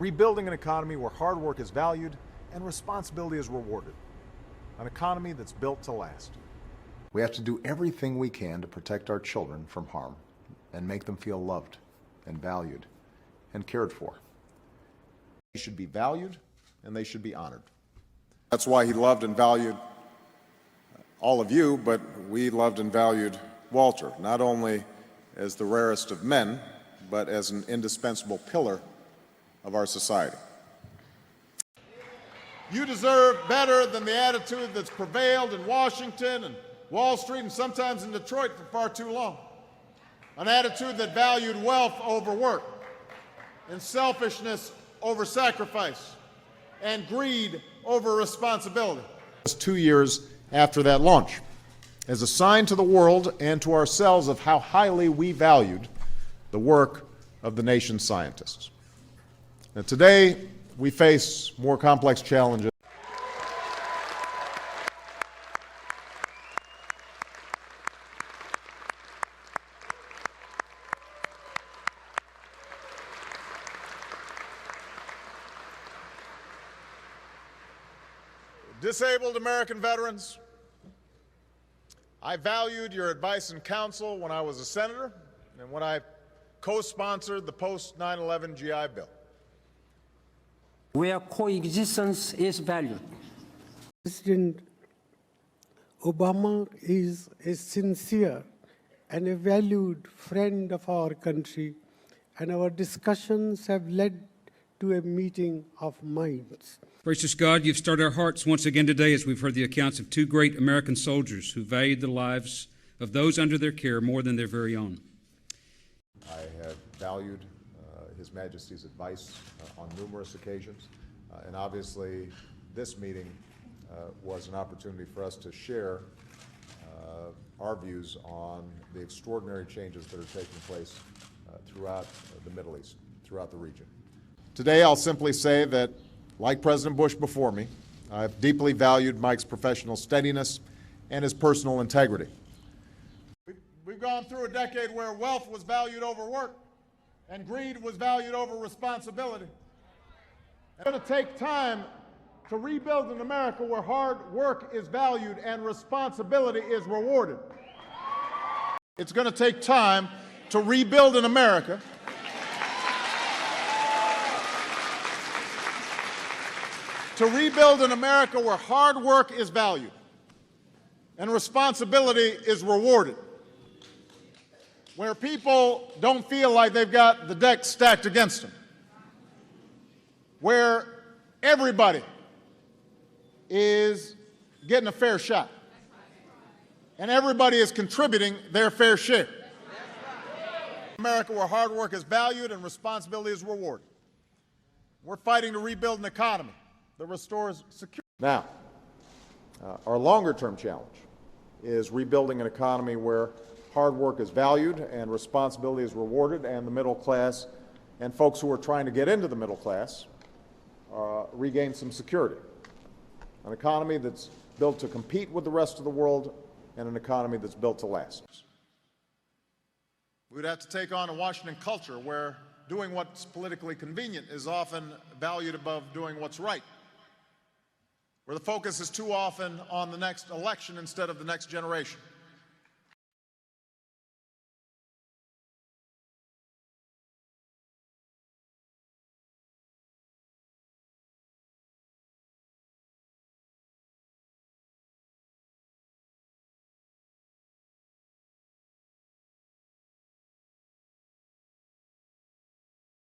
Rebuilding an economy where hard work is valued and responsibility is rewarded. An economy that's built to last. We have to do everything we can to protect our children from harm and make them feel loved and valued and cared for. They should be valued and they should be honored. That's why he loved and valued all of you, but we loved and valued Walter, not only as the rarest of men, but as an indispensable pillar of our society. You deserve better than the attitude that's prevailed in Washington and Wall Street and sometimes in Detroit for far too long. An attitude that valued wealth over work, and selfishness over sacrifice, and greed over responsibility. 2 years after that launch, as a sign to the world and to ourselves of how highly we valued the work of the nation's scientists. And today, we face more complex challenges. Disabled American veterans, I valued your advice and counsel when I was a senator and when I co-sponsored the post-9/11 GI Bill. Where coexistence is valued. President Obama is a sincere and a valued friend of our country, and our discussions have led to a meeting of minds. Gracious God, you've stirred our hearts once again today as we've heard the accounts of two great American soldiers who valued the lives of those under their care more than their very own. I have valued His Majesty's advice on numerous occasions, and obviously this meeting was an opportunity for us to share our views on the extraordinary changes that are taking place throughout the Middle East, throughout the region. Today I'll simply say that, like President Bush before me, I've deeply valued Mike's professional steadiness and his personal integrity. We've gone through a decade where wealth was valued over work and greed was valued over responsibility. It's going to take time to rebuild an America where hard work is valued and responsibility is rewarded. It's going to take time to rebuild an America where hard work is valued and responsibility is rewarded, where people don't feel like they've got the deck stacked against them, where everybody is getting a fair shot and everybody is contributing their fair share. America where hard work is valued and responsibility is rewarded. We're fighting to rebuild an economy that restores security. Now, our longer-term challenge is rebuilding an economy where hard work is valued and responsibility is rewarded, and the middle class and folks who are trying to get into the middle class regain some security. An economy that's built to compete with the rest of the world and an economy that's built to last. We'd have to take on a Washington culture where doing what's politically convenient is often valued above doing what's right, where the focus is too often on the next election instead of the next generation.